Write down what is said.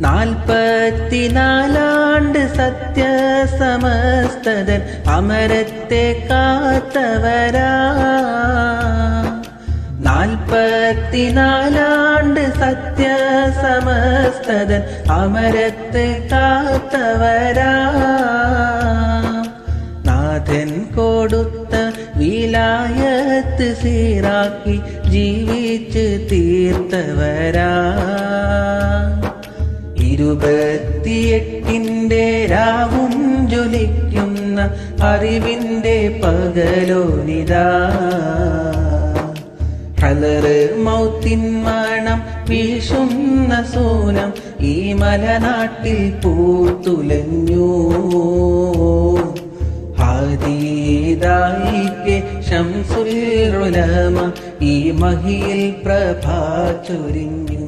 44 സത്യസമസ്തതൻ അമരത്തെ കാത്തവരാ. 44 സത്യസമസ്തതൻ അമരത്തെ കാത്തവരാ. നാഥൻ കൊടുത്ത വിലായത്ത് സീറാക്കി ജീവിച്ച് തീർത്തവരാ. 28 രാവും ജ്വലിക്കുന്ന അറിവിന്റെ പകലോനിതാ. ഹലറ് മൗത്തിൻ മണം വീശുന്ന സൂനം ഈ മലനാട്ടിൽ പൂത്തുലഞ്ഞു. ഹാദിദായിക്ക് ശംസുൽ ഉലമ ഈ മഹിയിൽ പ്രഭ ചൊരിഞ്ഞു.